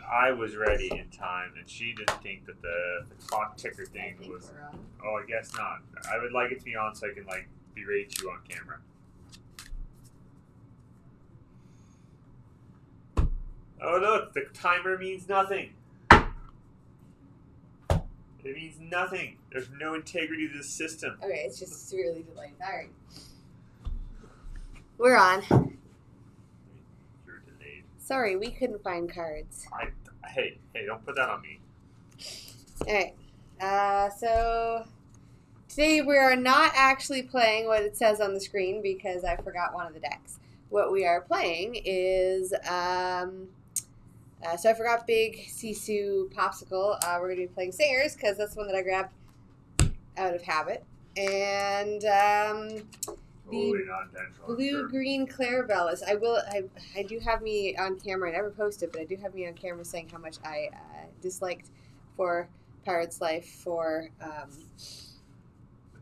I was ready in time, and she didn't think that the clock ticker thing was. Oh, I guess not. I would like it to be on so I can like berate you on camera. Oh look, the timer means nothing. It means nothing. There's no integrity to the system. Okay, it's just severely delayed. All right. We're on. You're delayed. Sorry, we couldn't find cards. Hey, don't put that on me. All right. So today we are not actually playing what it says on the screen because I forgot one of the decks. What we are playing is, so I forgot Big Sisu Popsicle. We're going to be playing Singers because that's the one that I grabbed out of habit. And the blue-green Clarabelle is, I do have me on camera. I never posted, but I do have me on camera saying how much I disliked for Pirate's Life for, What are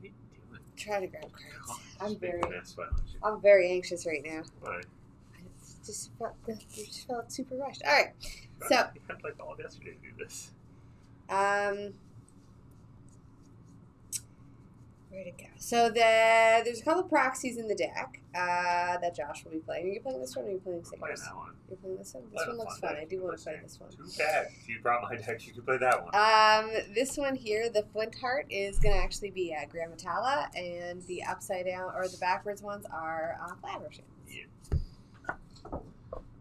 you doing? try to grab cards. Oh, I'm very anxious right now. Why? It just felt super rushed. All right, so You had like all yesterday to do this. where'd it go? So there's a couple proxies in the deck that Josh will be playing. Are you playing this one or are you playing Singers? Playing that one. You're playing this one? This one looks fun. I do want to play this one. Too bad. If you brought my deck, you could play that one. This one here, the Flint Heart, is going to actually be Grammatala, and the upside down, or the backwards ones are flat versions. Yeah.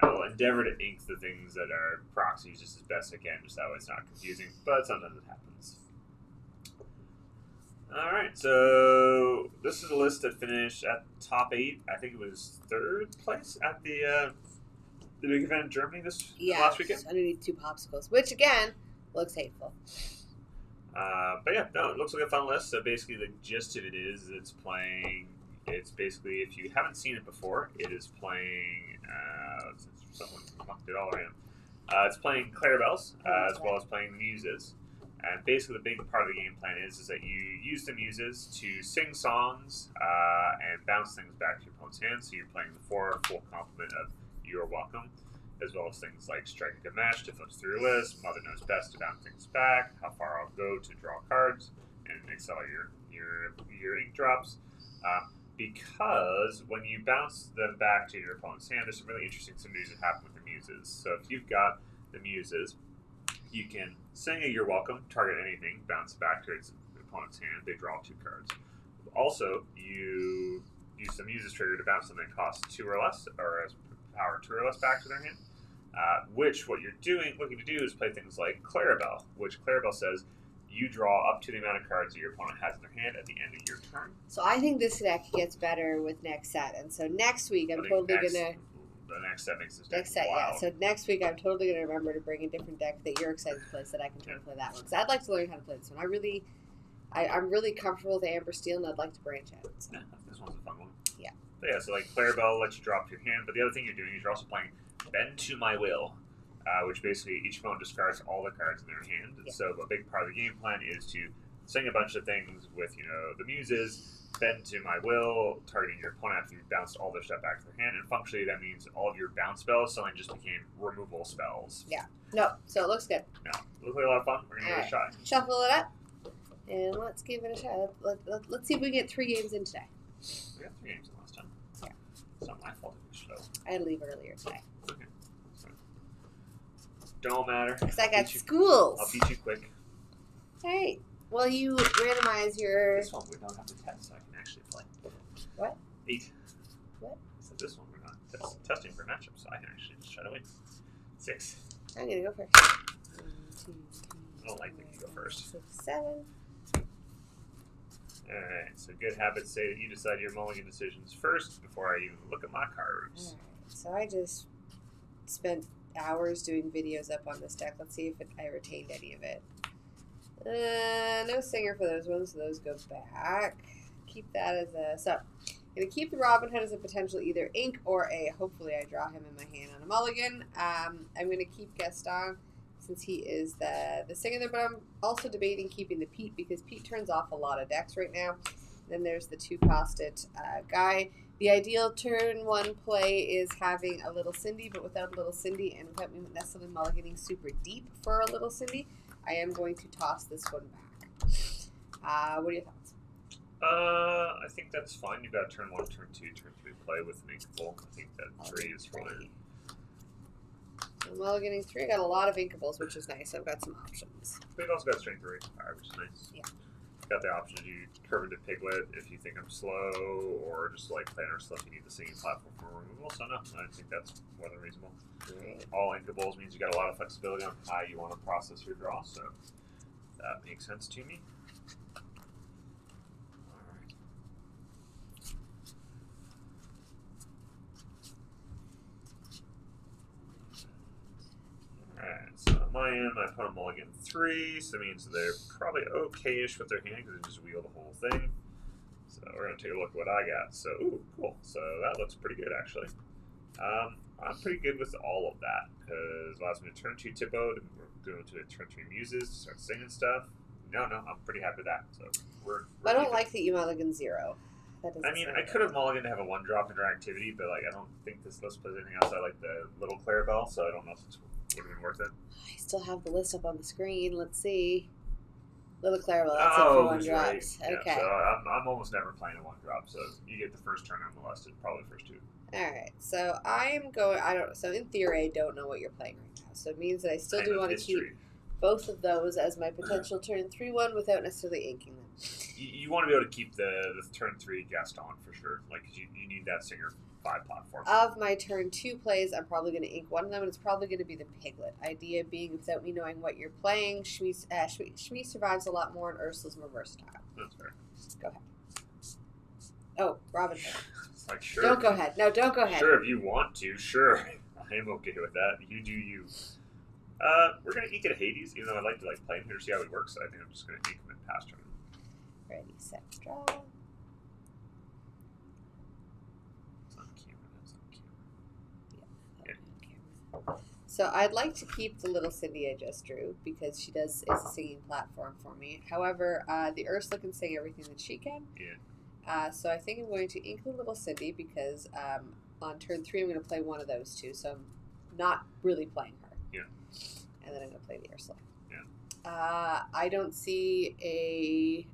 I will endeavor to ink the things that are proxies just as best I can, just that way it's not confusing, but sometimes it happens. Alright, so this is a list that finished at top 8. I think it was 3rd place at the big event in Germany last weekend. Underneath 2 popsicles, which again looks hateful. But yeah, no, it looks like a fun list. So basically the gist of it is it's basically, if you haven't seen it before, it is playing, someone knocked it all around. It's playing Clarabelles, as well as playing the Muses. And basically the big part of the game plan is that you use the Muses to sing songs and bounce things back to your opponent's hand. So you're playing the 4 full complement of You're Welcome, as well as things like Strike a Good Match to flip through your list, Mother Knows Best to bounce things back, How Far I'll Go to draw cards, and excel your ink drops. Because when you bounce them back to your opponent's hand, there's some really interesting synergies that happen with the Muses. So if you've got the Muses, you can sing a You're Welcome, target anything, bounce it back to its opponent's hand, they draw 2 cards. Also, you use the Muses trigger to bounce something that costs 2 or less, or has power 2 or less back to their hand. Which what you're looking to do is play things like Clarabelle, which Clarabelle says you draw up to the amount of cards that your opponent has in their hand at the end of your turn. So I think this deck gets better with next set, and so next week I'm totally gonna. The next set makes this deck set, wild. yeah. So next week I'm totally gonna remember to bring a different deck that you're excited to play, so that I can try to play that one. Because I'd like to learn how to play this one. I'm really comfortable with Amber Steel, and I'd like to branch out. So. Yeah, this one's a fun one. Yeah. But yeah, so like Clarabelle lets you drop your hand, but the other thing you're doing is you're also playing Bend to My Will, which basically each opponent discards all the cards in their hand. Yeah. So a big part of the game plan is to sing a bunch of things with, the Muses, Bend to My Will, targeting your opponent after you've bounced all their stuff back to their hand, and functionally that means all of your bounce spells suddenly just became removal spells. Yeah. No, so it looks good. No, it looks like a lot of fun. We're going to give it a shot. Shuffle it up, and let's give it a shot. Let's see if we can get 3 games in today. We got 3 games in last time. Yeah. It's not my fault it was slow. I had to leave earlier today. Okay. So, don't matter. Because I got schools. I'll beat you quick. Hey. Well, you randomize your... This one we don't have to test, so I can actually play. What? 8. What? So this one we're not testing for matchups, so I can actually just try to win. 6. I'm going to go first. 1, 2, 3, I don't like that you go first. 6, 7. Alright, so good habits say that you decide your mulligan decisions first before I even look at my cards. Alright, so I just spent hours doing videos up on this deck. Let's see if I retained any of it. No singer for those ones, so those go back. Keep that as a... So, I'm going to keep the Robin Hood as a potential either ink or a... Hopefully I draw him in my hand on a mulligan. I'm going to keep Gaston since he is the singer there, but I'm also debating keeping the Pete because Pete turns off a lot of decks right now. Then there's the 2-costed guy. The ideal turn 1 play is having a Little Cindy, but without a Little Cindy and without me necessarily mulliganing super deep for a Little Cindy, I am going to toss this one back. What are your thoughts? I think that's fine. You've got turn 1, turn 2, turn 3 play with an inkable. I think that 3 is fine. So mulliganing 3. I got a lot of inkables, which is nice. I've got some options. We've also got strength 3, which is nice. Yeah. Got the option to do curve into Piglet if you think I'm slow, or just like plan or stuff. You need the singing platform for removal. So no, I think that's more than reasonable. Right. All inkables means you got a lot of flexibility on how you want to process your draw, so that makes sense to me. Alright, so on my end, my opponent mulligan 3, so that means they're probably okay-ish with their hand because they just wheel the whole thing. So we're going to take a look at what I got. So, ooh, cool. So that looks pretty good, actually. I'm pretty good with all of that because allows me to turn 2 Tpday, we're going to turn 3 Muses to start singing stuff. No, I'm pretty happy with that. So we're I don't even. like that you mulligan 0. I mean, I could have mulliganed to have a 1-drop interactivity, but like I don't think this list plays anything outside like the little Clarabelle, so I don't know if it would have been worth it. I still have the list up on the screen. Let's see. Little Clarabelle, that's it for 1 drops. Right. Okay. Yeah, so I'm almost never playing a 1-drop, so you get the first turn unmolested, probably the first 2. Alright, so so in theory I don't know what you're playing right now. So it means that I still do want to keep both of those as my potential turn 3-1 without necessarily inking them. You want to be able to keep the turn 3 Gaston for sure. Like, you need that Singer 5 platform. Of my turn 2 plays, I'm probably going to ink one of them, and it's probably going to be the Piglet. Idea being, without me knowing what you're playing, Shmi survives a lot more, and Ursula's more versatile. That's fair. Go ahead. Oh, Robin Hood. Like, sure. Don't go ahead. No, don't go ahead. Sure, if you want to, sure. I am okay with that. You do you. We're going to ink at Hades, even though I'd like to play him here to see how he works. I think I'm just going to ink him in pass turn. Ready, set, draw. It's on camera. That's on camera. Yeah. So I'd like to keep the Little Cindy I just drew because she is a singing platform for me. However, the Ursula can sing everything that she can. Yeah. So I think I'm going to ink the Little Cindy because on turn 3 I'm going to play one of those two. So I'm not really playing her. Yeah. And then I'm going to play the Ursula. Yeah. I don't see a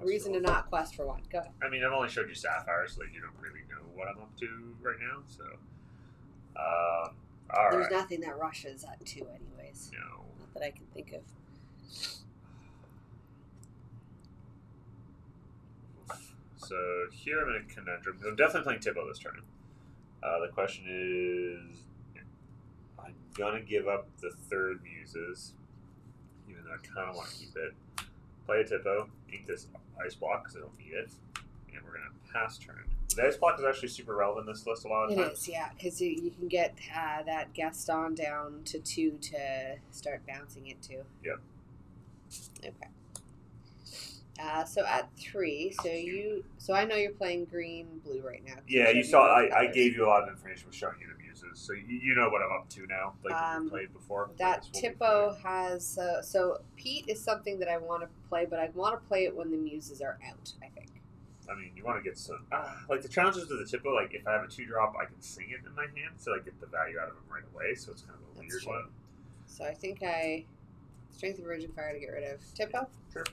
reason to not quest for 1. Go ahead. I mean, I've only showed you Sapphire, so you don't really know what I'm up to right now. So, all There's right. nothing that rushes at 2 anyways. No. Not that I can think of. So here I'm in a conundrum. I'm definitely playing Tpday this turn. The question is, I'm gonna give up the 3rd Muses, even though I kind of want to keep it. Play a Tpday, ink this ice block because I don't need it, and we're gonna pass turn. The ice block is actually super relevant in this list a lot of times. It is, yeah, because you can get that Gaston down to 2 to start bouncing it to. Yep. Okay. So at 3, so I know you're playing green, blue right now. Yeah, you saw. I gave you a lot of information with showing you the Muses, so you know what I'm up to now. Like you've played before. That Tpday has so Pete is something that I want to play, but I want to play it when the Muses are out. I think. I mean, you want to get some like the challenges to the Tpday. Like if I have a 2-drop, I can sing it in my hand, so I get the value out of them right away. So it's kind of a weird one. So I think Strength of Virgin Fire to get rid of Tpday. Sure.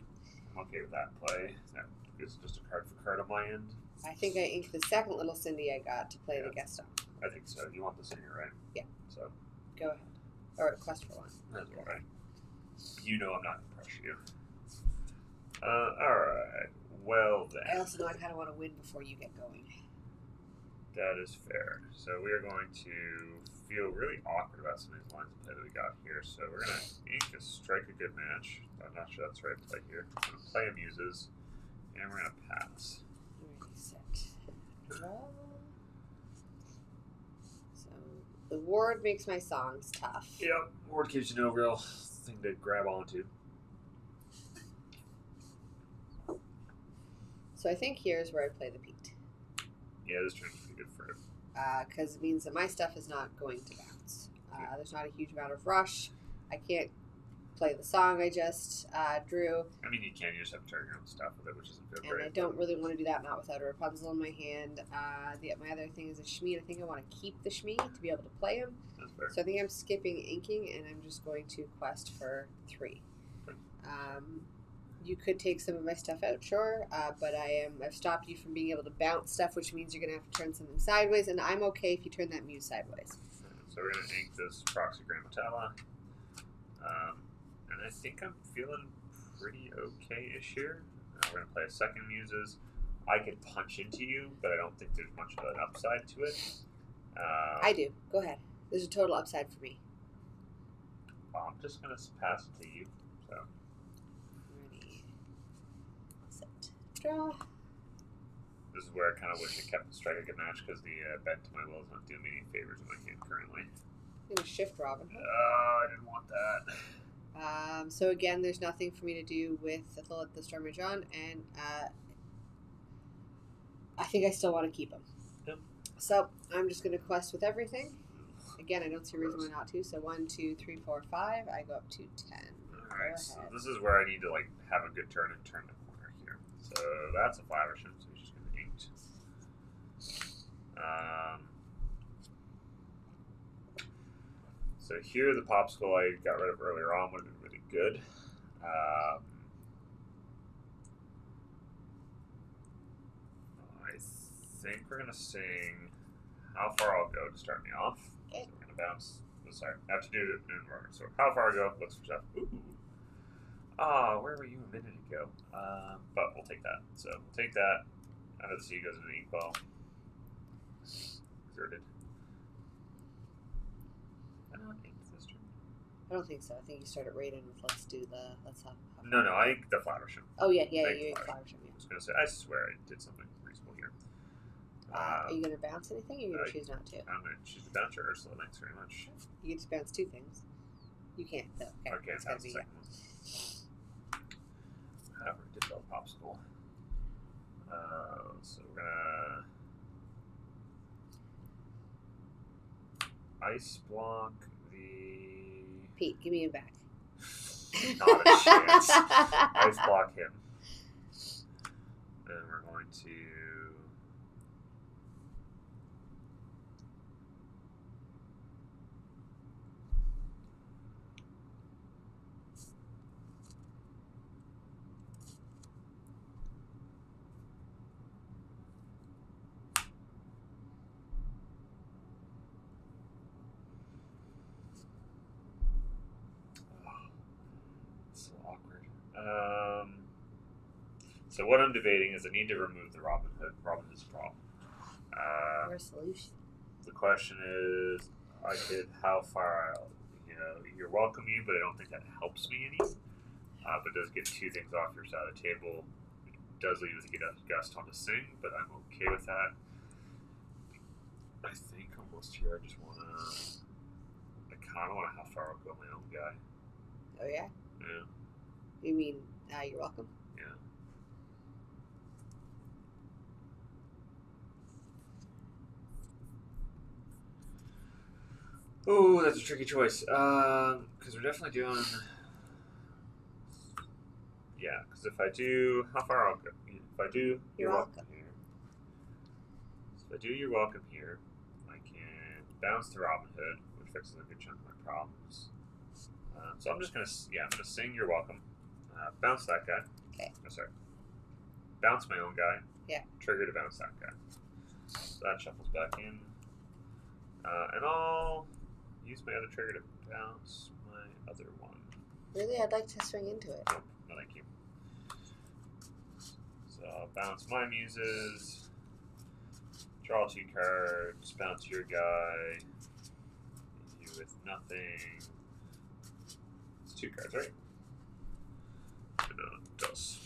I'm okay with that play. That is just a card for card on my end. I think I inked the 2nd Little Cindy I got to play the Gaston. I think so. You want the Singer, right? Yeah. So. Go ahead. Or quest for 1. That's all right. You know I'm not going to pressure you. All right. Well then. I also know I kind of want to win before you get going. That is fair. So we are going to feel really awkward about some of these lines of play that we got here. So we're going to ink a Strike a Good Match. I'm not sure that's the right play here. We're going to play a Muses, and we're going to pass. Reset. Draw. So the ward makes my songs tough. Yep. Ward gives you no real thing to grab onto. So I think here's where I play the Pete. Yeah, this turn's pretty good for it. Because it means that my stuff is not going to bounce. There's not a huge amount of rush. I can't play the song I just drew. I mean, you can. You just have to turn your own stuff with it, which isn't good. And I don't really want to do that, not without a Rapunzel in my hand. My other thing is a Shmi, and I think I want to keep the Shmi to be able to play him. That's fair. So I think I'm skipping inking, and I'm just going to quest for 3. Okay. You could take some of my stuff out, sure, but I've stopped you from being able to bounce stuff, which means you're going to have to turn something sideways, and I'm okay if you turn that muse sideways. So we're going to ink this Proxy Grammatella. And I think I'm feeling pretty okay-ish here. We're going to play a second Muses. I could punch into you, but I don't think there's much of an upside to it. I do. Go ahead. There's a total upside for me. Well, I'm just going to pass it to you. So. Ready. Set. Draw. This is where I kind of wish I kept the Strike a Good Match because the bend to my will is not doing me any favors in my hand currently. I'm going to shift Robin. I didn't want that. So again, there's nothing for me to do with the Storm Rage on, and I think I still want to keep him. Yep. So I'm just going to quest with everything. Again, I don't see a reason why not to. So 1, 2, 3, 4, 5. I go up to 10. Alright, so this is where I need to like have a good turn and turn the corner here. So that's a Flowership, so he's just going to inked. So here the Popsicle I got rid of earlier on would have been really good. I think we're going to sing How Far I'll Go to start me off. Okay. So we're going to bounce. Sorry, I have to do it in order. So How Far I'll Go, looks for stuff. Ooh. Where were you a minute ago? But we'll take that. So we'll take that. Under the Sea goes into the Inkwell. Exerted. I don't think so. I think you started raiding with let's have. No, I inked the Flowership. Oh yeah, you inked Flowership. I was going to say, I swear I did something reasonable here. Are you going to bounce anything, or are you going to choose not to? I'm going to choose to bounce your Ursula. Thanks very much. You can just bounce 2 things. You can't, though. Okay, it's bounce be the second one. However, I did build Popsicle. So we're going to Ice Block the... Pete, give me him back. Not a chance. Ice Block him. And we're going to... So what I'm debating is I need to remove the Robin Hood. Robin Hood's a problem. Or a solution. The question is, I did How Far I'll, you're welcome you, but I don't think that helps me any. But it does get 2 things off your side of the table. It does leave us to get a Gust on to sing, but I'm okay with that. I think almost here I just want to... I kind of want to How Far I'll Go my own guy. Oh yeah? Yeah. You mean, you're welcome? Yeah. Ooh, that's a tricky choice. Because we're definitely doing... Yeah, because if I do... How far I'll go? If I do... You're welcome here. So if I do You're Welcome here, I can bounce the Robin Hood, which fixes a good chunk of my problems. So I'm just going to... Yeah, I'm going to sing You're Welcome. Bounce that guy. Okay. Oh, sorry. Bounce my own guy. Yeah. Trigger to bounce that guy. So that shuffles back in. And I'll use my other trigger to bounce my other one. Really? I'd like to swing into it. Nope. No, thank you. So I'll bounce my Muses. Draw 2 cards. Bounce your guy. You with nothing. It's 2 cards, right? No, it does.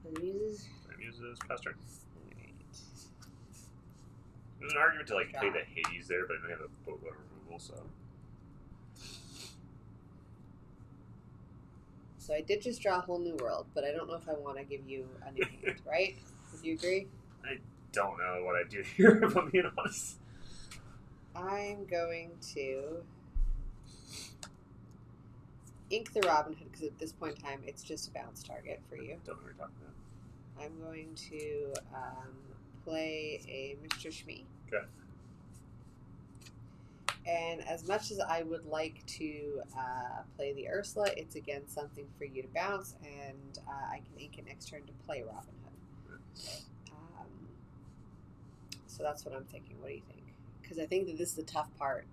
The Muses? My Muses, pass turn. Alright. There's an argument to like play the Hades there, but I don't have a boatload removal, so. So I did just draw a whole new world, but I don't know if I want to give you a new hand, right? Would you agree? I don't know what I do here, if I'm being honest. I'm going to ink the Robin Hood because at this point in time, it's just a bounce target for you. Don't know what you're talking about. I'm going to play a Mr. Shmee. Okay. And as much as I would like to play the Ursula, it's again something for you to bounce, and I can ink it next turn to play Robin Hood. So that's what I'm thinking. What do you think? Because I think that this is the tough part,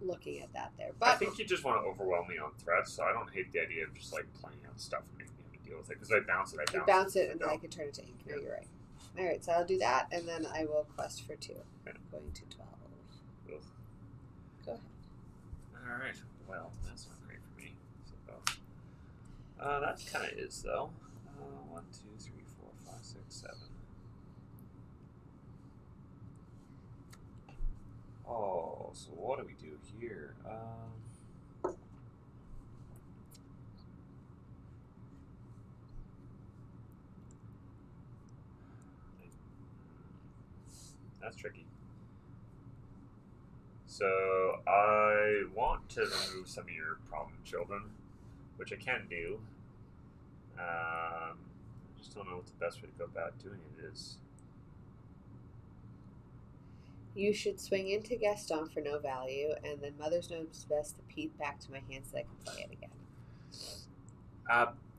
looking at that there. But I think you just want to overwhelm me on threats, so I don't hate the idea of just like playing out stuff and making me deal with it. Because I bounce it, you bounce it, and then I can turn it to ink. No, you're right. All right, so I'll do that, and then I will quest for 2. Okay. Going to 12. Ugh. Go ahead. All right. Well, that's not great for me. So, that kind of is though. 1, 2, 3, 4, 5, 6, 7. Oh, so what do we do here? That's tricky. So I want to remove some of your problem children, which I can do. I just don't know what the best way to go about doing it is. You should swing into Gaston for no value, and then Mother's knows best to peek back to my hand so I can play it again.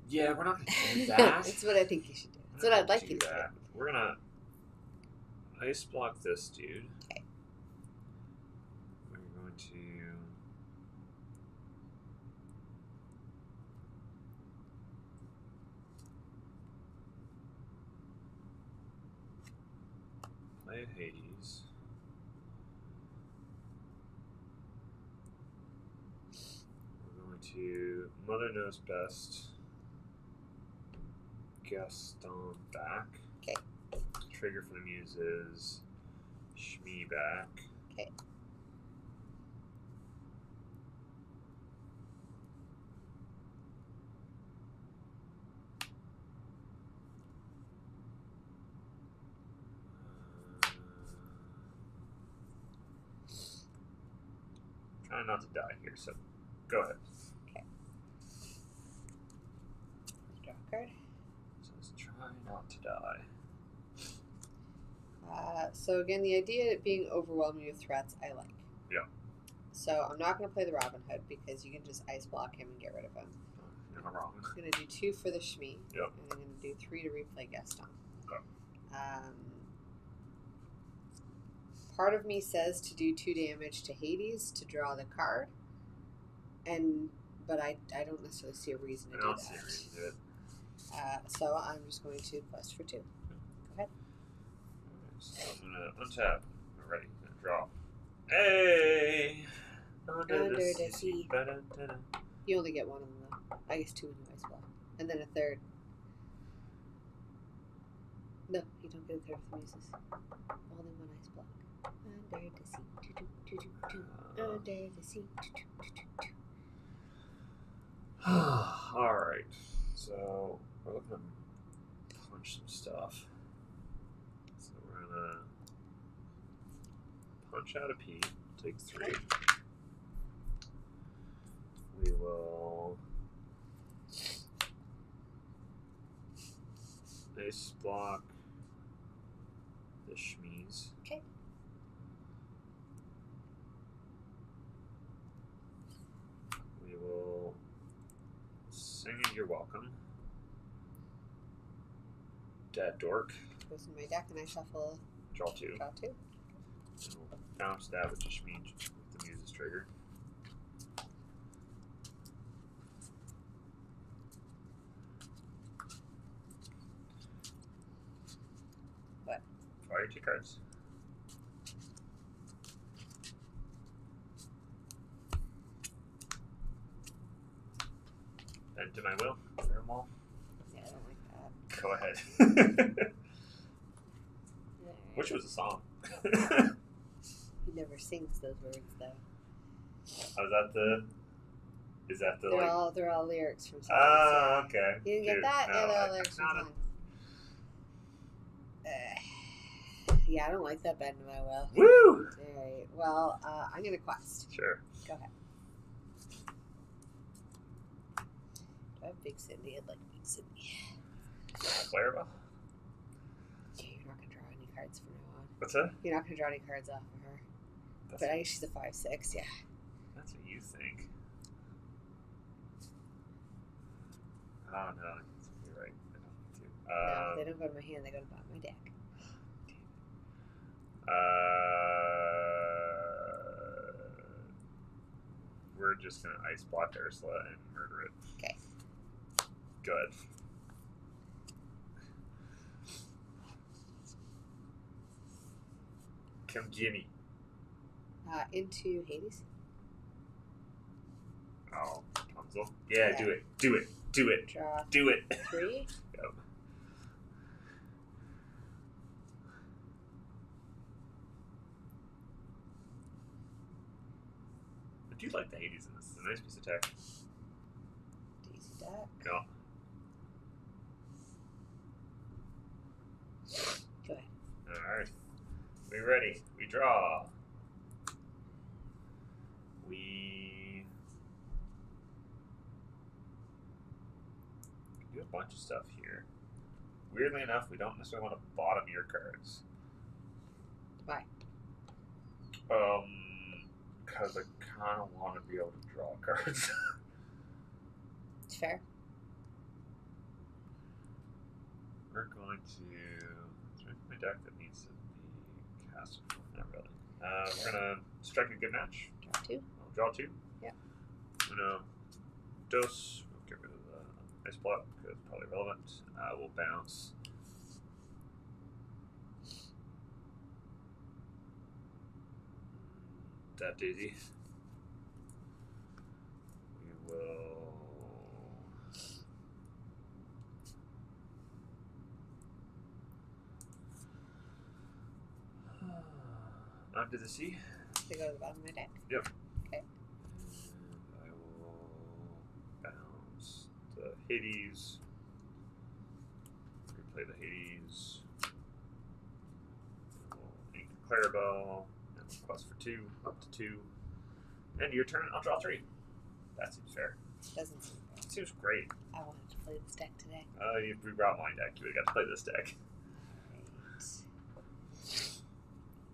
Yeah, we're not going to do that. That's what I think you should do. That's what I'd like you to do. We're going to ice block this dude. Okay. We're going to... play Hades. We're going to Mother Knows Best. Gaston back. Okay. Trigger for the Muses. Shmee back. Okay. Trying not to die here, so go ahead. Okay. Draw a card. So let's try not to die. So again, the idea of being overwhelming with threats, I like. Yeah. So I'm not going to play the Robin Hood because you can just ice block him and get rid of him. You're not wrong. I'm going to do 2 for the Shmee. Yep. And I'm going to do 3 to replay Gaston. Okay. Part of me says to do 2 damage to Hades to draw the card, but I don't necessarily see a reason to do that. I don't see a reason to do it. So I'm just going to quest for 2. Go ahead. So I'm going to untap. I'm ready. I'm going to draw. Hey! Under the sea. Ba-da-da-da. You only get 1 of them though. I guess 2 in the ice block. And then a 3rd. No, you don't get a 3rd with the Muses. Only 1 ice block. Under the sea. Under the sea. Alright. So we're looking to punch some stuff. So we're going to punch out a P. Take 3. We will ice block the Shmees. Okay. We will sing it, You're Welcome. Dead Dork. Goes in my deck and I shuffle. Draw 2. Draw 2. And we'll bounce that with the Shmee with the Muses trigger. What? Fire 2 cards. And to my will, clear them all. Yeah, I don't like that. Go ahead. Which was a song. He never sings those words though. Is that the They're all lyrics from songs. Oh, okay. You didn't get Dude, that? no, Yeah, they're all I- lyrics not from songs. Yeah, I don't like that bend in my will. Woo! Alright, well, I'm going to quest. Sure. Go ahead. Do I have Big Cindy? I'd like Big Cindy. Clarabelle? Yeah, you're not going to draw any cards from now on. What's that? You're not going to draw any cards off of her. That's But I think she's a 5/6, yeah. That's what you think. Oh, no. You're right. I don't need to. No, they don't go to my hand, they go to the bottom of my deck. We're just going to ice block Ursula and murder it. Okay. Good. Come gimme. Into Hades. Oh, Rapunzel. Yeah, Yeah. do it. Do it. Do it. Draw Do it. 3. Yep. I do like the Hades in this. It's a nice piece of tech. Daisy deck. No. Go ahead. Alright. We ready. We draw. We do a bunch of stuff here. Weirdly enough, we don't necessarily want to bottom your cards. Why? Because I kind of want to be able to draw cards. It's fair. We're going to... Is there my deck that needs to be cast? Not really. We're going to strike a good match. Draw 2. I'll draw 2. Yeah. I'm going to dose. We'll get rid of the ice block because it's probably relevant. We'll bounce. That daisy. We will. Onto the sea. They go to the bottom of my deck. Yep. Okay. And I will bounce the Hades. Replay the Hades. We'll ink the Clarabelle. And we'll quest for 2, up to 2. And your turn, I'll draw 3. That seems fair. Doesn't seem fair. It seems great. I wanted to play this deck today. You rebrought my deck. You would have got to play this deck.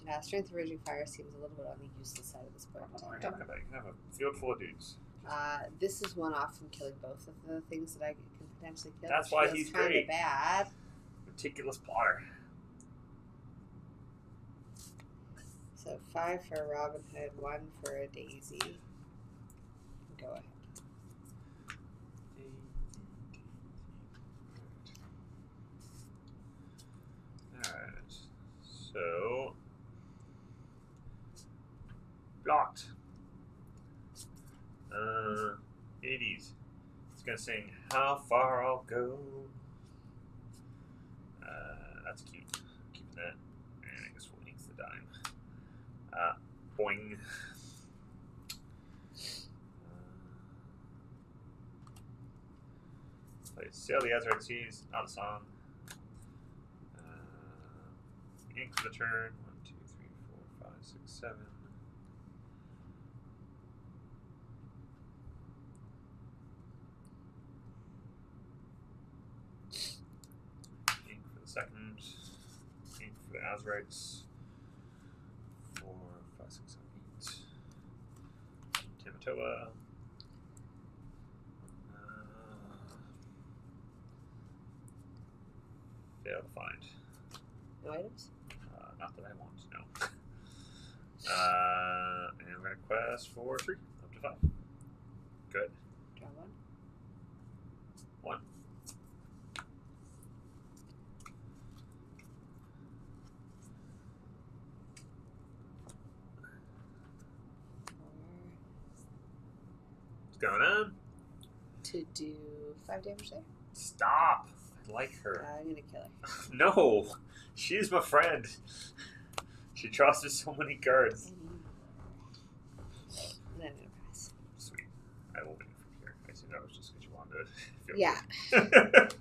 Right. Strength of Raging Fire seems a little bit on the useless side of this board. What am I talking about? You can have a field full of dudes. This is one off from killing both of the things that I can potentially kill. That's which why feels he's kinda great. Bad. Meticulous plotter. So 5 for a Robin Hood, 1 for a Daisy. Go ahead. Alright. So. Blocked. 80s. It's gonna sing How Far I'll Go. That's cute. Keeping that. And I guess we'll ink the dime. Boing. Play Sail the Azurite Seas, not a song. Ink for the turn. 1, 2, 3, 4, 5, 6, 7. Ink for the second. Ink for the Azurites. 4, 5, 6, 7, 8. Timatoa. Fail to find. No items? Not that I want to know. And we're going to quest for 3, up to 5. Good. Draw 1. 1. What's going on? To do 5 damage there? Stop. I like her. I'm gonna kill her. No. She's my friend. She draws me so many cards. And then I'm gonna pass. Sweet. I will win from here. I assume that was just because you wanted to feel Yeah. good.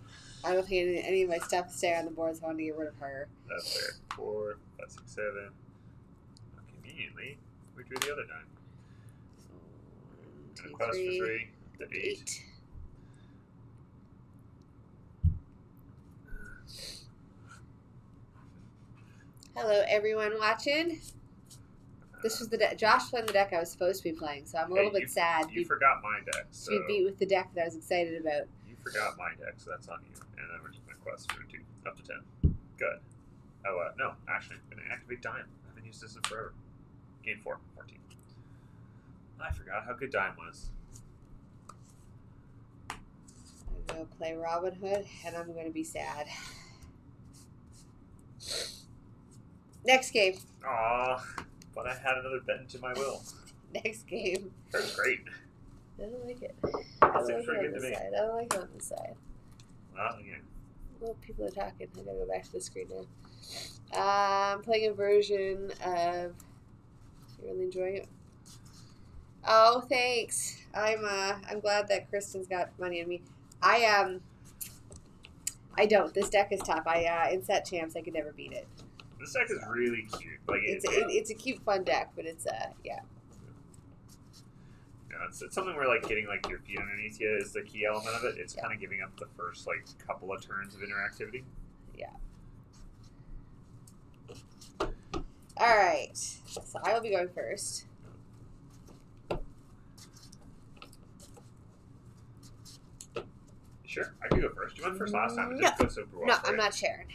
I don't think any of my stuff stay on the board, so I want to get rid of her. That's fair. 4, 5, 6, 7. Conveniently, we drew the other 9. So, And a quest for 3. The 8. Hello, everyone watching. This was the deck. Josh playing the deck I was supposed to be playing, so I'm a little bit sad. You forgot my deck. So to be beat with the deck that I was excited about. You forgot my deck, so that's on you. And then we're just going to quest for 2, up to 10. Good. Oh, no, actually, I'm going to activate Dime. I haven't used this in forever. Game 4, 14. I forgot how good Dime was. I'm going to play Robin Hood, and I'm going to be sad. Next game. Aw, but I had another bend to my will. Next game. That was great. I don't like it. That seems pretty good to me. I don't like it on this side. Well, yeah. Well, people are talking. I gotta go back to the screen now. I'm playing a version of. You really enjoying it? Oh, thanks. I'm glad that Kristen's got money on me. I don't. This deck is tough. In set champs, I could never beat it. This deck is really cute. Like it's a cute, fun deck, but it's yeah. Yeah, it's something where like getting like your feet underneath you is the key element of it. It's kind of giving up the first like couple of turns of interactivity. Yeah. All right. So I will be going first. Sure, I could go first. You went first last time. It didn't go super well. No, I'm not sharing.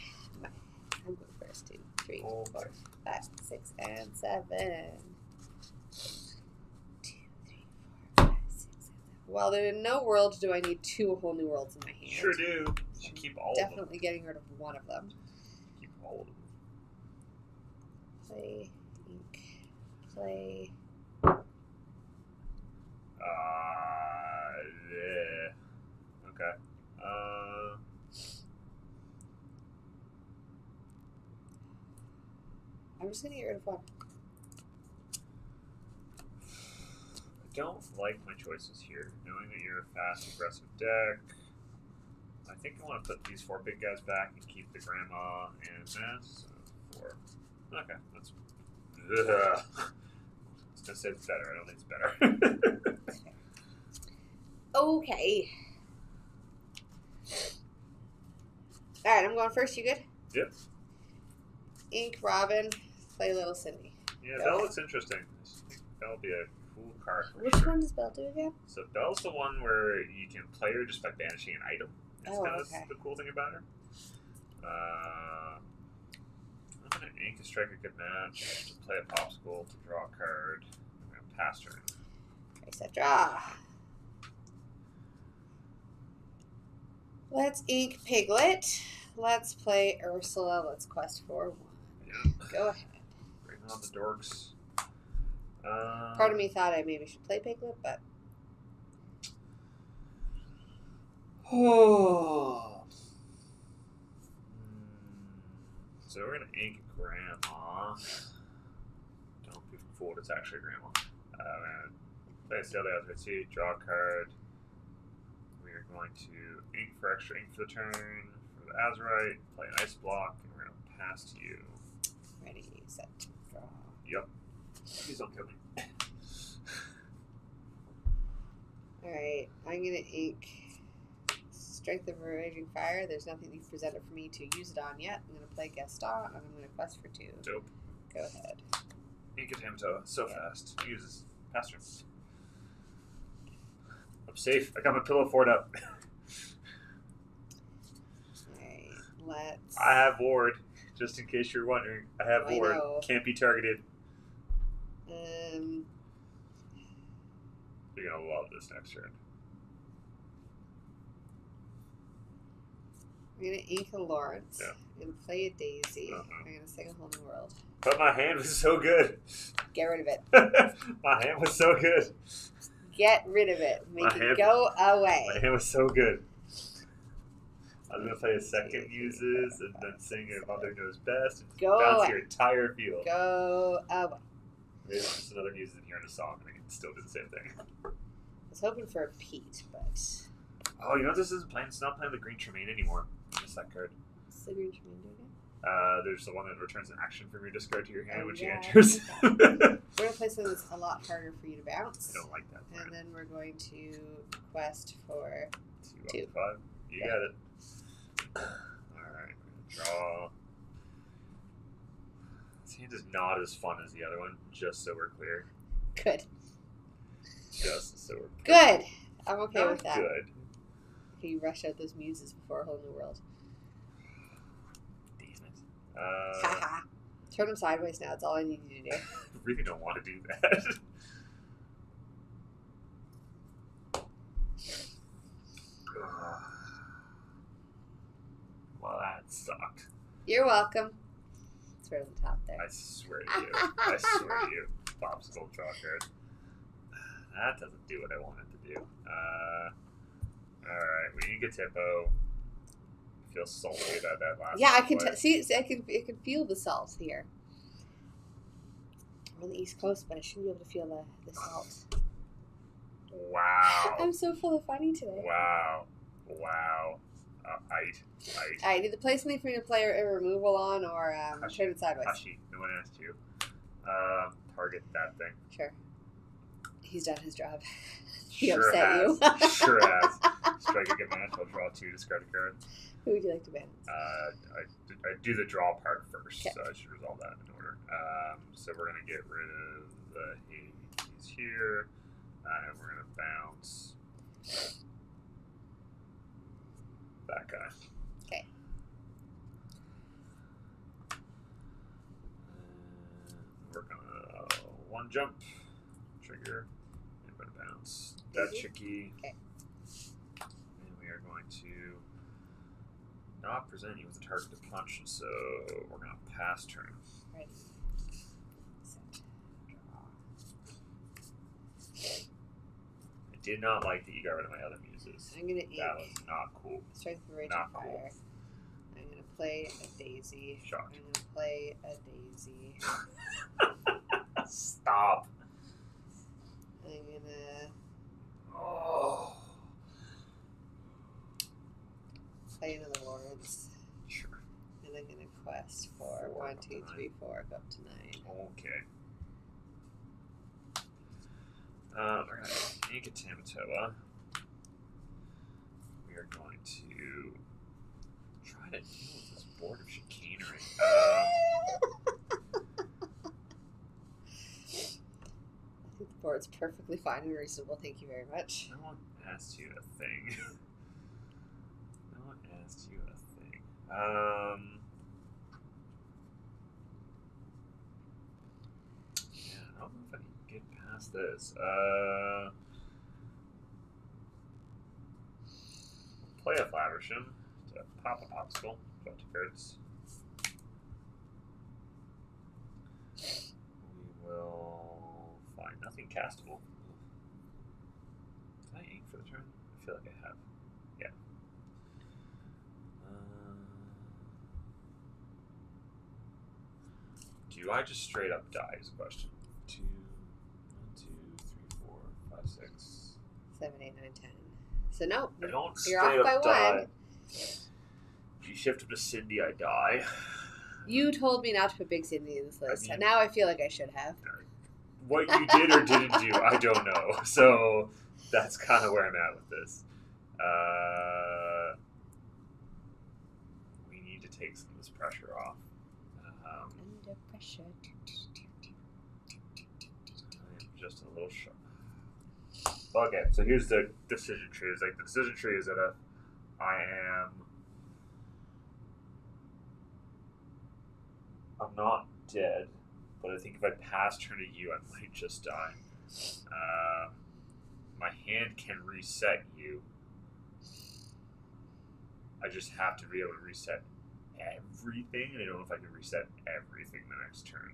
I'm going first. 2, 3, Oh, 4, 5, 6, and 7. 2, 3, 4, 5, 6, 7. Well, in no world do I need 2 whole new worlds in my hand. Sure do. You should keep all of them. Definitely getting rid of one of them. Keep all of them. Play, ink, play. Yeah. Okay. I'm just gonna get rid of one. I don't like my choices here. Knowing that you're a fast, aggressive deck, I think I want to put these 4 big guys back and keep the grandma and this. 4. Okay, that's. Ugh. I was gonna say it's better. I don't think it's better. Okay. All right, I'm going first. You good? Yep. Ink, Robin, play Little Cindy. Yeah, Belle looks interesting. I think Belle'll be a cool card. Which one does Belle do again? So Belle's the one where you can play her just by banishing an item. That's kind of the cool thing about her. I'm going to ink to strike a good match, to play a popsicle, to draw a card. I'm going to pass turn. Reset draw. Let's ink Piglet. Let's play Ursula. Let's quest for 1. Yeah. Go ahead. Bring on the dorks. Part of me thought I maybe should play Piglet, but. Oh. So we're going to ink Grandma. Don't be fooled, it's actually Grandma. Play a Tpday, let's see, draw a card. We are going to ink for extra ink for the turn. For the Azurite, play an ice block, and we're going to pass to you. Ready, set, draw. Yep. Please don't kill me. Alright, I'm going to ink Strength of Raging Fire. There's nothing you've presented for me to use it on yet. I'm going to play Gaston, and I'm going to quest for 2. Dope. Go ahead. Ink at Hamto so fast. Uses pass turn. I'm safe. I got my pillow fort up. Alright, let's. I have ward, just in case you're wondering. I have ward. Know. Can't be targeted. Um. You're gonna love this next turn. I'm gonna ink a Lawrence. Yeah. I'm gonna play a Daisy. I'm gonna sing a whole new world. But my hand was so good. Get rid of it. My hand was so good. Get rid of it. Make it go away. My hand was so good. I was gonna play a second uses and then sing a Mother Knows Best and Go bounce away. your entire field. Go away. Maybe it's just another uses in here in a song and I can still do the same thing. I was hoping for a Pete, but Oh, you know what this isn't playing? It's not playing the green Tremaine anymore. I missed that card. What's the green tremendous? There's the one that returns an action from your discard to your hand when she yeah, enters. I like that. We're going to play something that's a lot harder for you to bounce. I don't like that plan. And then we're going to quest for 2 up to 5. You got it. Alright, we're going to draw. This hand is not as fun as the other one, just so we're clear. Good. Just so we're clear. Good. I'm okay Not with that. good. Okay, you rush out those muses before a whole new world. Damn it. Haha. Turn them sideways now. That's all I need you to do. I really don't want to do that. Well, that sucked. You're welcome. It's right on the top there. I swear to you. I swear to you. Popsicle draw card. That doesn't do what I want it to do. Alright, we need to get Tipo. I feel salty about that last Yeah, I one, can but- see. I can feel the salt here. I'm on the East Coast, but I shouldn't be able to feel the salt. Wow. I'm so full of funny today. Wow. Height. I need to play something for me to play a removal on or Hashi. turn it sideways. Hashi, no one asked you. Target that thing. Sure. He's done his job. He Sure upset has. you. Sure has. Strike a command, I'll draw 2, discard a card. Who would you like to ban? I do the draw part first, Okay. so I should resolve that in order. So we're going to get rid of the Hades here, and we're going to bounce that guy. Okay. We're going to 1 jump, trigger, and we're going to bounce that Easy. Chicky. Okay. And we are going to not present you with a target to punch, so we're going to pass turn. Ready. Set. Draw. I did not like that you got rid of my other muses. I'm gonna ink. That was not cool. Strength and Rage not of Fire. cool. I'm gonna play a Daisy. Shocked. I'm gonna play a Daisy. Stop. I'm gonna Oh. play another Lawrence. Sure. And I'm gonna quest for 4 1, up to 2, 9. 3, 4, go up to 9. Okay. We're going to ink a Tamatoa. We are going to try to deal with this board of chicanery. I think the board's perfectly fine and reasonable. Thank you very much. No one asked you a thing. No one asked you a thing. Yeah, I don't know if I can get past this. Play a Flaversham to pop a Popsicle. Draw 2 cards. We will find nothing castable. Did I ink for the turn? I feel like I have. Yeah. Do I just straight up die is the question. 2, 1, 2, 3, 4, 5, 6. 7, 8, 9, 10. So no, I don't you're straight off by up die. 1. If you shift up to Cindy, I die. You told me not to put Big Cindy in this list, mean- and now I feel like I should have. What you did or didn't do, I don't know. So that's kind of where I'm at with this. We need to take some of this pressure off. Under pressure. I'm just a little shocked. Okay, so here's the decision tree. It's like the decision tree is that I'm not dead, but I think if I pass turn to you, I might just die. My hand can reset you. I just have to be able to reset everything, and I don't know if I can reset everything the next turn.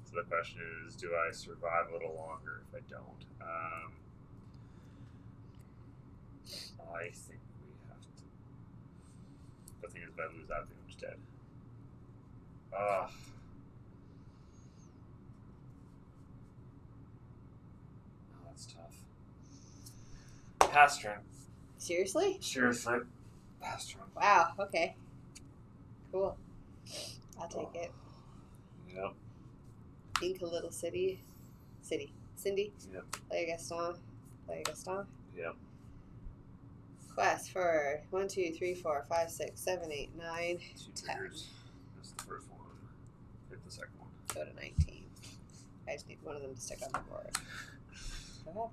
So the question is, do I survive a little longer if I don't? I think we have to. The thing is, if I lose that, I think I'm just dead. Oh, that's tough. Pass turn. Seriously? Seriously. Pass turn. Wow, okay. Cool. I'll take it. Yep. Ink a little city. Cindy. Yep. Play Gaston. Yep. Quest for 1, 2, 3, 4, 5, 6, 7, 8, 9, 2 10. triggers. That's the first one. Hit the second one. Go to 19. I just need one of them to stick on the board. Go ahead.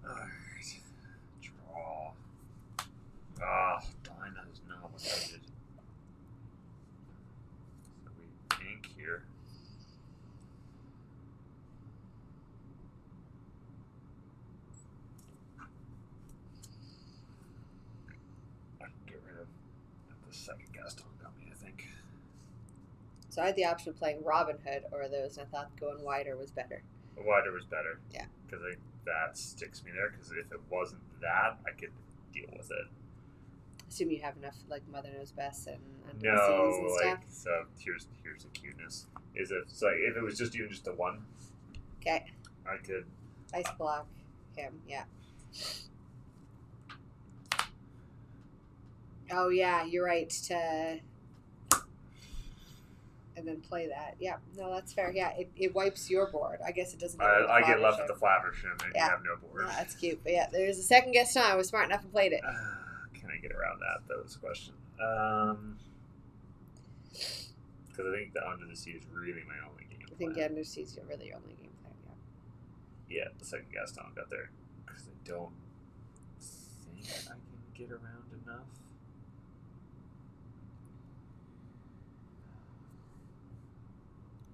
Alright. Draw. Ah, Dinah is not what I did. So we ink here. I can get rid of the second Gaston got me, I think. So I had the option of playing Robin Hood or those, and I thought going wider was better. The wider was better. Yeah. Because I think that sticks me there. Because if it wasn't that, I could deal with it. Assume you have enough, like Mother Knows Best and No, and stuff. like so. Here's the cuteness. Is if so if it was just even just the one, Okay. I could. Ice block him. Yeah. Oh yeah, you're right. And then play that. Yeah. No, that's fair. Yeah, it wipes your board. I guess it doesn't. I get left with the Flaversham and Yeah. you have no board. No, that's cute. But yeah, there's a second Gaston. I was smart enough and played it. Can I get around that? That was the question. Because I think the Under the Sea is really my only game plan. I think Under Sea's really your only game plan. Yeah. Yeah, the second Gaston got there. Because I don't think I can get around enough.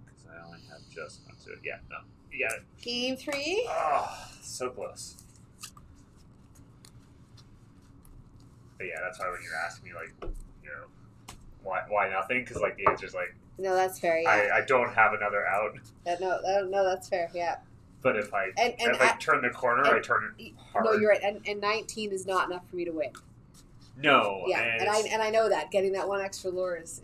Because I only have just enough to it. Yeah, no. You got it. Game 3. Oh, so close. But yeah, that's why when you're asking me, like, you know, why nothing? Because, like, the answer's like, No, that's fair. Yeah. I don't have another out. No, that's fair. Yeah. But if I turn the corner, I turn it hard. No, you're right. And 19 is not enough for me to win. No. Yeah, and I know that getting that one extra lure is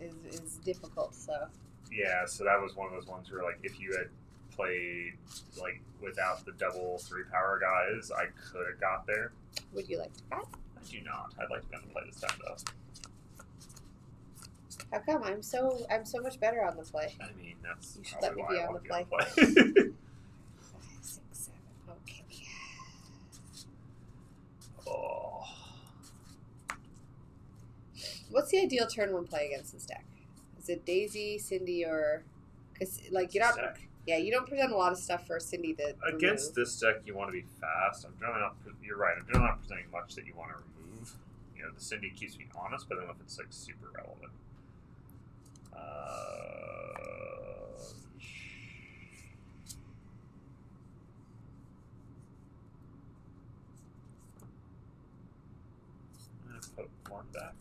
difficult. So. Yeah, so that was one of those ones where, like, if you had played, like, without the double 3-power guys, I could have got there. Would you like to cut? I do not. I'd like to be able to play this time, though. How come? I'm so much better on the play. I mean, that's You should probably let me why be I on want the to be play. on the play. 5, 6, 7. Okay. Oh. What's the ideal turn 1 play against this deck? Is it Daisy, Cindy, or because like you're not? Deck. Yeah, you don't present a lot of stuff for Cindy to Against remove. this deck, you want to be fast. I'm generally not. You're right. I'm generally not presenting much that you want to remove. You know, the Cindy keeps me honest, but I don't know if it's like super relevant. I'm gonna put one back.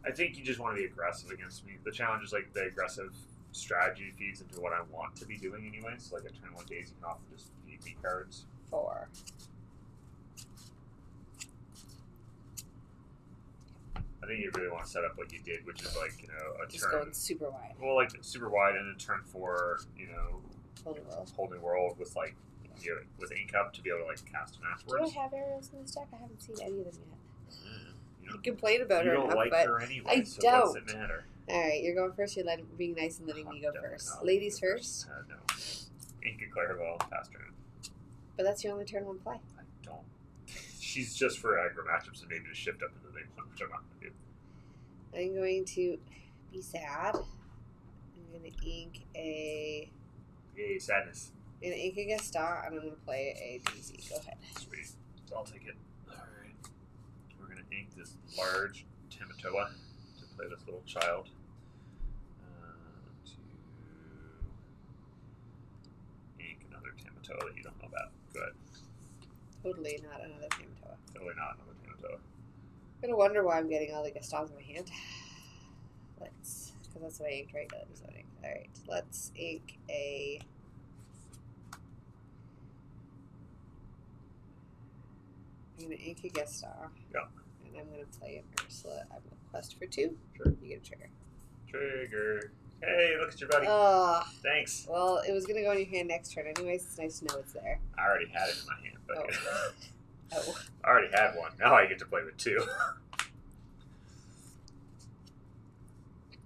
I think you just want to be aggressive against me. The challenge is like the aggressive strategy feeds into what I want to be doing anyway. So like a turn 1 Daisy can often just feed me cards. 4. I think you really want to set up what you did, which is like, you know, a Just turn. going super wide. Well, like super wide and a turn 4, you know, Holding world. World with like, you know, with ink up to be able to like cast them Do afterwards. I have arrows in this deck? I haven't seen any of them yet. You You complain about you her don't enough, like but her anyway, I so don't. what's it matter? all right, you're going first. You're being nice and letting me go Definitely first. not. Ladies first. No. Ink and Clarabelle, pass turn. But that's your only turn 1 play. I don't. She's just for aggro matchups and maybe to shift up into the big one, which I'm not going to do. I'm going to be sad. I'm going to ink a. Yay, sadness. I'm going to ink a Gaston, and I'm going to play a Daisy. Go ahead. Sweet. So I'll take it. Alright. We're going to ink this large Tpday to play this little child. To ink another Tpday that you don't know about. Good. Totally not another Tpday. Totally not another Tpday. I'm going to wonder why I'm getting all the Gastons in my hand. Because that's what I inked, right? That is what I inked. Alright, let's ink a. I'm going to ink a Gaston. Yeah. And I'm going to play an Ursula. I'm going to quest for 2. Sure. You get a trigger. Trigger. Hey, look at your buddy. Thanks. Well, it was going to go in your hand next turn anyways. It's nice to know it's there. I already had it in my hand. But Oh. I already had one. Now I get to play with two.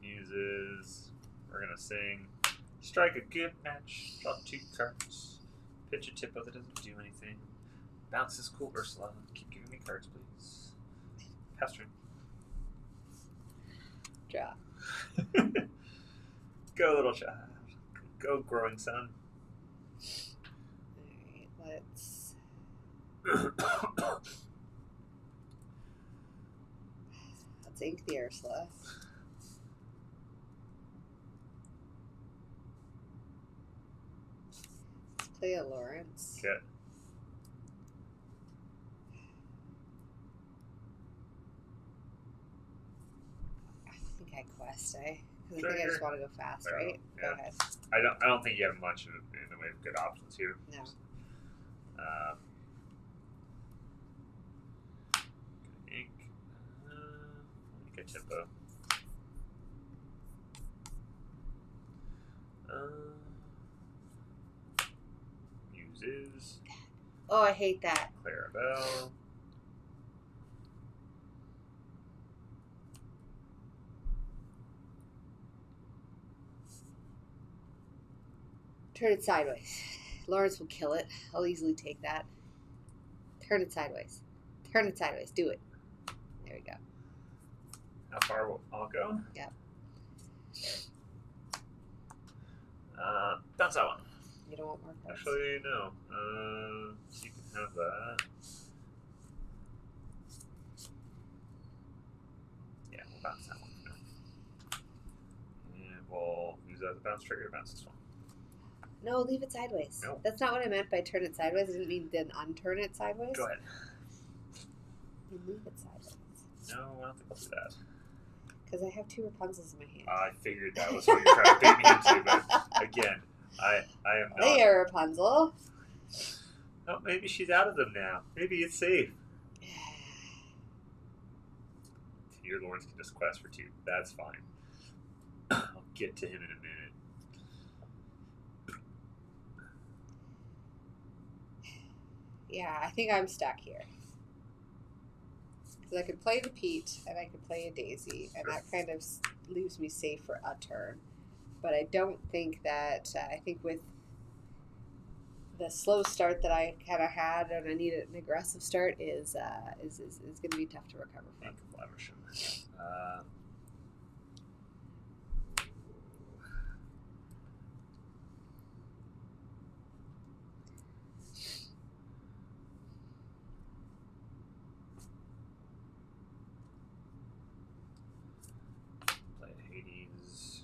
Muses. We're going to sing. Strike a good match. Draw 2 cards. Pitch a Tpday that doesn't do anything. Bounce this cool Ursula. Keep giving me cards, please. Pass turn. Draw. Go, little child. Go, growing sun. Alright, let's... let's ink the Ursula. Let's play a Lawrence. Okay. I think I quest, eh? Because Sure, I think I just sure. want to go fast, Yeah, right? yeah. Go ahead. I don't think you have much in the way of good options here. No. Ink. Get Tpday. Muses. Oh, I hate that. Clarabelle. Turn it sideways. Lawrence will kill it. I'll easily take that. Turn it sideways. Turn it sideways. Do it. There we go. How far will I'll go? Yep. Bounce that one. You don't want more cards. Actually, no. You can have that. Yeah, we'll bounce that one. And we'll use that as a bounce trigger to bounce this one. No, leave it sideways. Nope. That's not what I meant by turn it sideways. I didn't mean then unturn it sideways. Go ahead. You leave it sideways. No, I don't think I'll do that. Because I have 2 Rapunzels in my hand. I figured that was what you're trying to bait me into, but again, I am not. Hey, Rapunzel. Oh, maybe she's out of them now. Maybe it's safe. Your Lawrence can just quest for 2. That's fine. I'll get to him in a minute. Yeah, I think I'm stuck here. Because I could play the Pete and I could play a Daisy, and that kind of leaves me safe for a turn. But I don't think that, I think with the slow start that I kind of had, and I need an aggressive start, is going to be tough to recover from. Play Hades.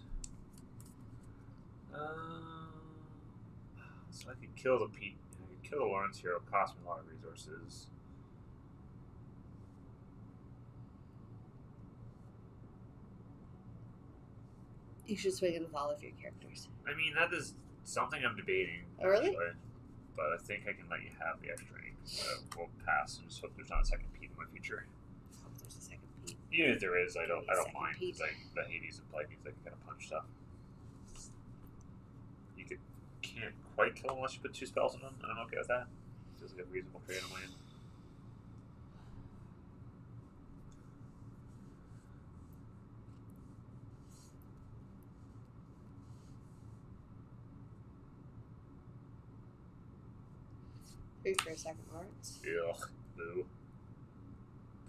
So I could kill the Pete. I could kill the Lawrence here. It'll cost me a lot of resources. You should swing in with all of your characters. I mean, that is something I'm debating. Oh, really? Actually. But I think I can let you have the extra ink. So we'll pass and just hope there's not a second Pete in my future. I hope there's a second Pete. Even if there is, I don't Second mind. Pete. Because like the Hades and Plague means I can kind of punch stuff. You can't quite kill him unless you put 2 spells on him, and I'm okay with that. Feels like a reasonable trade on my end. Who's for a second, Lawrence? Ugh, boo.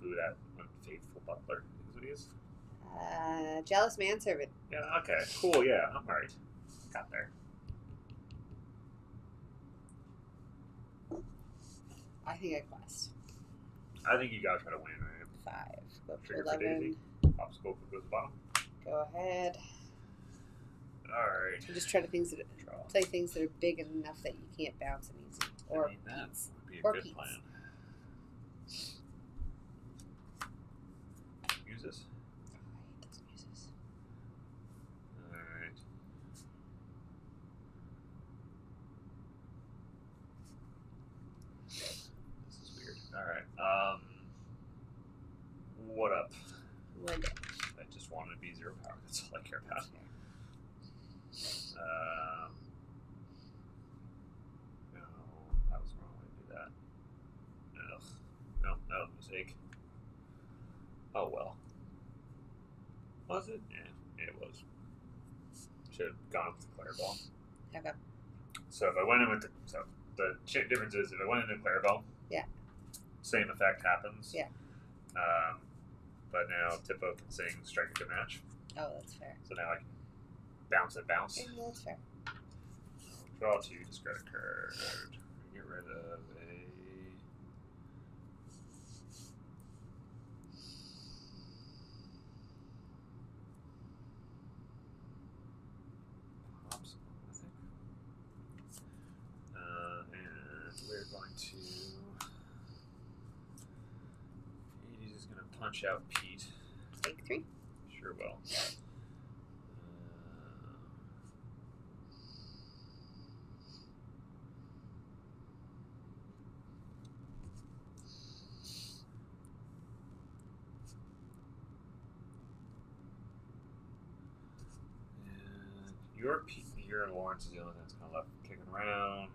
Boo that unfaithful butler. Is what he is? Jealous manservant. Yeah, okay, cool, yeah, I'm alright. Got there. I think I quest. I think you gotta try to win, right? 5. Go for Trigger for 11. Daisy. Popsicle goes bottom. Go ahead. Alright. I'm just trying to Draw. play things that are big enough that you can't bounce them easy. Or I mean, that Pete's. would be a Or good Pete's. plan. Uses. Alright. This is weird. Alright. What up? One damage. I just wanted to be 0 power. That's all I care about. sake. Oh well. Was it? Yeah, it was. Should have gone with the Clarabelle. Okay. So if I went in with the difference is if I went into Clarabelle, yeah, same effect happens. Yeah. But now Tpday can sing Strike a Good Match. Oh, that's fair. So now I can bounce and bounce. Yeah, that's fair. Draw 2, discard a card. Get rid of a. Popsicle, I think. And we're going to. Hades is going to punch out Pete. Take 3. Sure will. Your Lawrence is the only thing that's kind of left kicking around.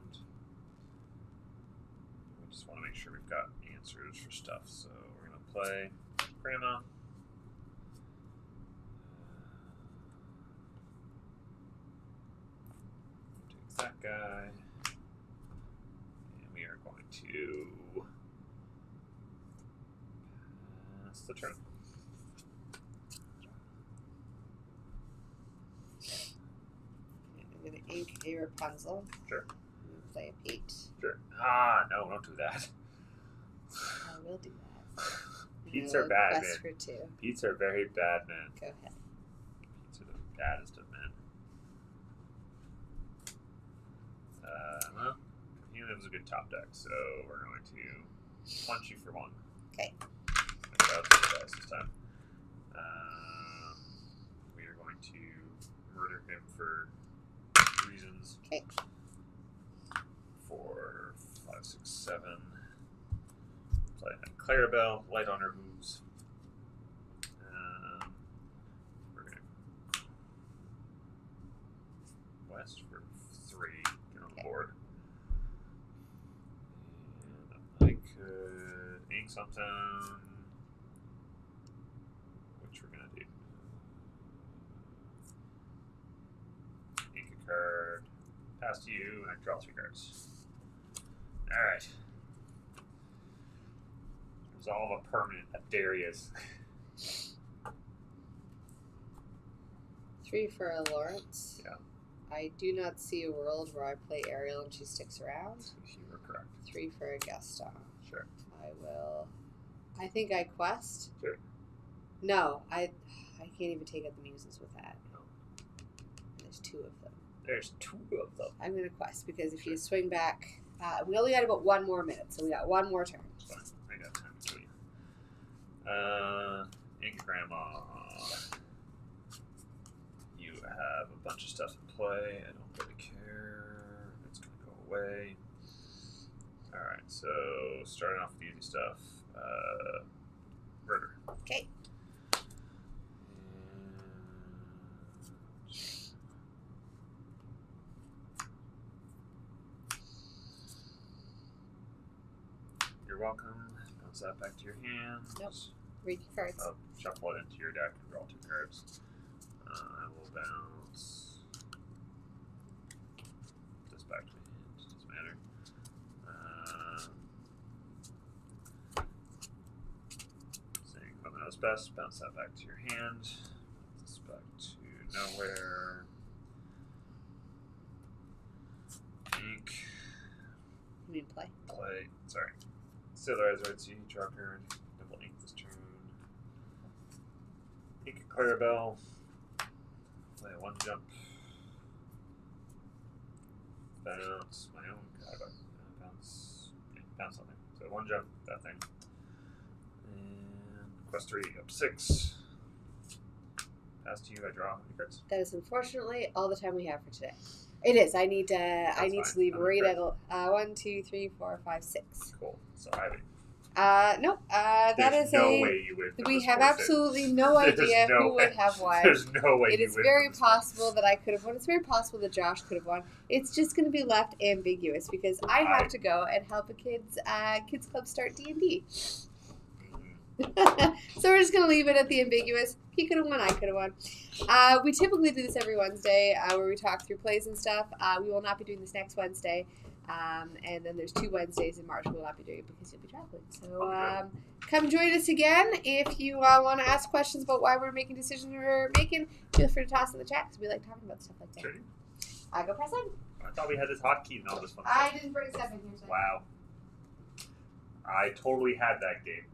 We just want to make sure we've got answers for stuff, so we're going to play Grandma. Take that guy. And we are going to pass the turn. I'm going to ink a Rapunzel. Sure. And play a Pete. Sure. No, don't do that. I will do that. Pete's are bad, man. For 2. Pete's are very bad, man. Go ahead. Pete's are the baddest of men. Well, it was a good top deck, so we're going to punch you for 1. Okay. I'll take the dice this time. We are going to murder him for reasons. Okay. 4, 5, 6, 7. Play Clarabelle, light on her moves. We're going to West for 3. Get on board. And I could ink something. Which we're going to do. Ink a card. Pass to you, and I draw 3 cards. Alright. Resolve a permanent at Darius. 3 for a Lawrence. Yeah. I do not see a world where I play Ariel and she sticks around. You were correct. 3 for a Gaston. Sure. I think I quest. Sure. No, I can't even take out the muses with that. No. There's 2 of them. There's 2 of them. I'm going to quest because if you swing back, we only got about 1 more minute, so we got 1 more turn. Fine. I got time to kill you. Ink Grandma. You have a bunch of stuff in play. I don't really care. It's going to go away. Alright, so starting off with the easy stuff. Murder. Okay. You're welcome. Bounce that back to your hand. Nope. Read your cards. Shuffle it into your deck and draw 2 cards. I will bounce this back to my hand. Doesn't matter. Saying whoever knows best, bounce that back to your hand. This back to nowhere. Ink. You mean play? Play. Sorry. Steelerize Red Sea, draw card. Double ink this turn. Ink a Clarabelle. Play 1 jump. Bounce my own card. Bounce something. So 1 jump, that thing. And quest 3, up 6. Pass to you, I draw 100 cards. That is unfortunately all the time we have for today. It is. I need to leave right at 1, 2, 3, 4, 5, 6. Cool. So I have Nope. That is no a. way you would. We have absolutely no idea who would have won. There's no way. It is very possible that I could have won. It's very possible that Josh could have won. It's just going to be left ambiguous because I have to go and help a kids club start D&D. So we're just going to leave it at the ambiguous. He could have won, I could have won. We typically do this every Wednesday where we talk through plays and stuff. We will not be doing this next Wednesday. And then there's 2 Wednesdays in March we will not be doing it because you'll be traveling. So come join us again. If you want to ask questions about why we're making decisions we're making, feel free to toss in the chat because we like talking about stuff like that. Sure. Go press in. I thought we had this hotkey and all this fun I stuff. didn't bring stuff in here. So. Wow. I totally had that game.